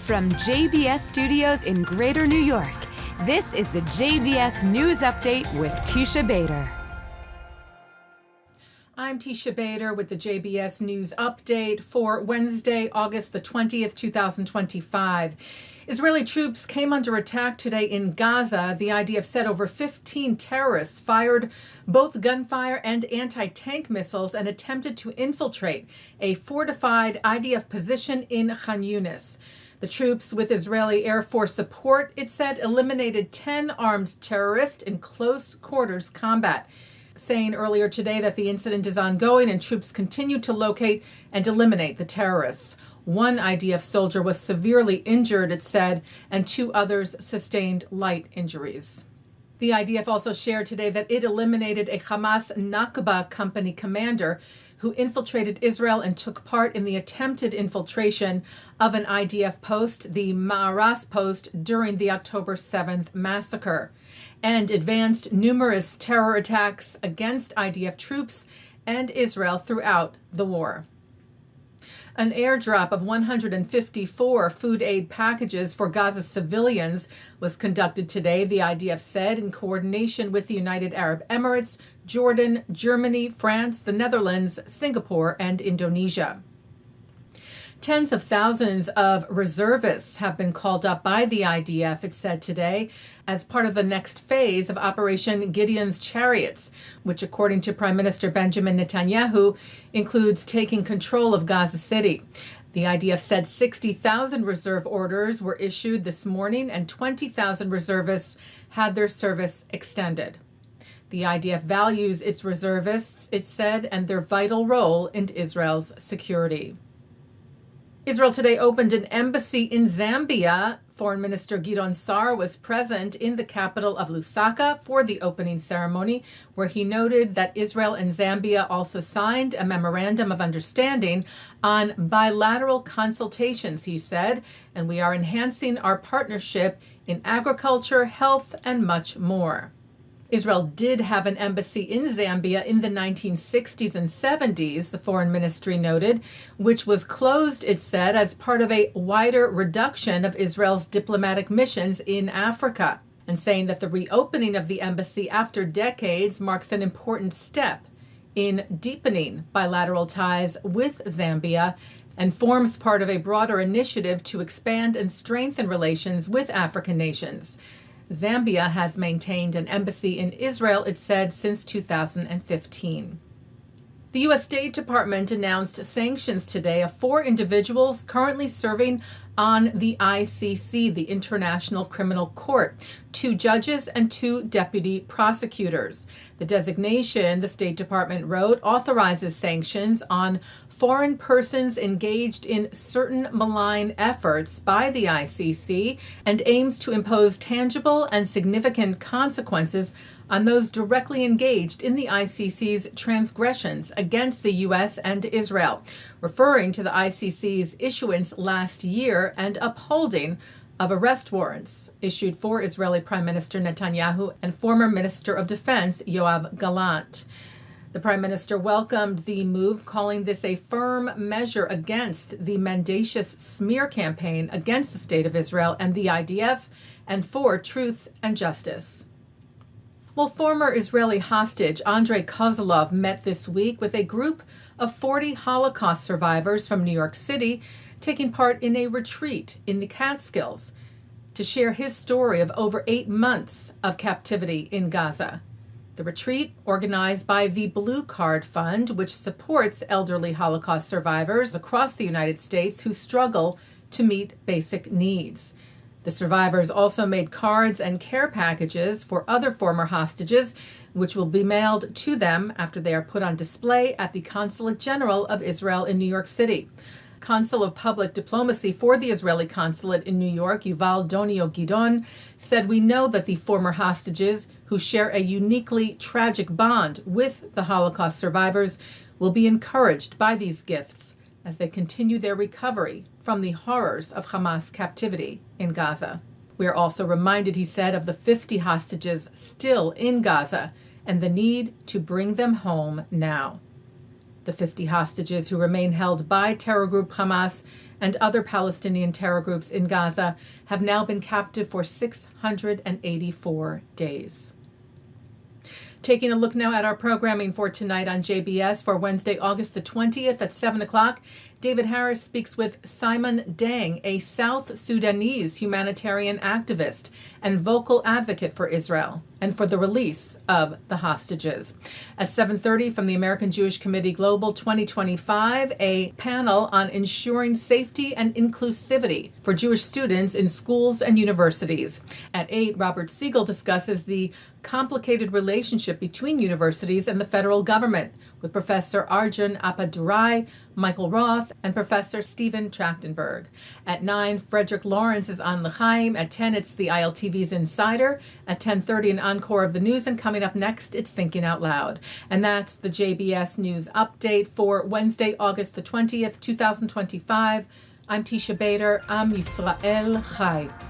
From JBS Studios in Greater New York, this is the JBS News Update with Teisha Bader. I'm Teisha Bader with the JBS News Update for Wednesday, August the 20th, 2025. Israeli troops came under attack today in Gaza. The IDF said over 15 terrorists fired both gunfire and anti-tank missiles and attempted to infiltrate a fortified IDF position in Khan Yunis. The troops, with Israeli Air Force support, it said, eliminated 10 armed terrorists in close quarters combat, saying earlier today that the incident is ongoing and troops continue to locate and eliminate the terrorists. One IDF soldier was severely injured, it said, and 2 others sustained light injuries. The IDF also shared today that it eliminated a Hamas Nakba company commander who infiltrated Israel and took part in the attempted infiltration of an IDF post, the Ma'aras post, during the October 7th massacre, and advanced numerous terror attacks against IDF troops and Israel throughout the war. An airdrop of 154 food aid packages for Gaza civilians was conducted today, the IDF said, in coordination with the United Arab Emirates, Jordan, Germany, France, the Netherlands, Singapore, and Indonesia. Tens of thousands of reservists have been called up by the IDF, it said today, as part of the next phase of Operation Gideon's Chariots, which, according to Prime Minister Benjamin Netanyahu, includes taking control of Gaza City. The IDF said 60,000 reserve orders were issued this morning and 20,000 reservists had their service extended. The IDF values its reservists, it said, and their vital role in Israel's security. Israel today opened an embassy in Zambia. Foreign Minister Gideon Saar was present in the capital of Lusaka for the opening ceremony, where he noted that Israel and Zambia also signed a memorandum of understanding on bilateral consultations, he said, and we are enhancing our partnership in agriculture, health, and much more. Israel did have an embassy in Zambia in the 1960s and 70s, the foreign ministry noted, which was closed, it said, as part of a wider reduction of Israel's diplomatic missions in Africa, and saying that the reopening of the embassy after decades marks an important step in deepening bilateral ties with Zambia and forms part of a broader initiative to expand and strengthen relations with African nations. Zambia has maintained an embassy in Israel, it said, since 2015. The U.S. State Department announced sanctions today of 4 individuals currently serving on the ICC, the International Criminal Court, 2 judges and 2 deputy prosecutors. The designation, the State Department wrote, authorizes sanctions on foreign persons engaged in certain malign efforts by the ICC and aims to impose tangible and significant consequences on those directly engaged in the ICC's transgressions against the U.S. and Israel, referring to the ICC's issuance last year and upholding of arrest warrants issued for Israeli Prime Minister Netanyahu and former Minister of Defense Yoav Gallant. The Prime Minister welcomed the move, calling this a firm measure against the mendacious smear campaign against the State of Israel and the IDF and for truth and justice. Well, former Israeli hostage Andrei Kozlov met this week with a group of 40 Holocaust survivors from New York City taking part in a retreat in the Catskills to share his story of over 8 months of captivity in Gaza. The retreat, organized by the Blue Card Fund, which supports elderly Holocaust survivors across the United States who struggle to meet basic needs. The survivors also made cards and care packages for other former hostages, which will be mailed to them after they are put on display at the Consulate General of Israel in New York City. Consul of Public Diplomacy for the Israeli Consulate in New York, Yuval Donio Gidon, said, "We know that the former hostages, who share a uniquely tragic bond with the Holocaust survivors, will be encouraged by these gifts as they continue their recovery from the horrors of Hamas captivity in Gaza. We are also reminded," he said, "of the 50 hostages still in Gaza and the need to bring them home now." The 50 hostages who remain held by terror group Hamas and other Palestinian terror groups in Gaza have now been captive for 684 days. Taking a look now at our programming for tonight on JBS for Wednesday, August the 20th at 7 o'clock. David Harris speaks with Simon Deng, a South Sudanese humanitarian activist and vocal advocate for Israel and for the release of the hostages. At 7:30 from the American Jewish Committee Global 2025, a panel on ensuring safety and inclusivity for Jewish students in schools and universities. At 8, Robert Siegel discusses the complicated relationship between universities and the federal government with Professor Arjun Appadurai, Michael Roth, and Professor Stephen Trachtenberg. At 9, Frederick Lawrence is on L'chaim. At 10, it's the ILTV's Insider. At 10:30, an encore of the news. And coming up next, it's Thinking Out Loud. And that's the JBS News Update for Wednesday, August the 20th, 2025. I'm Teisha Bader. Am Yisrael Chai.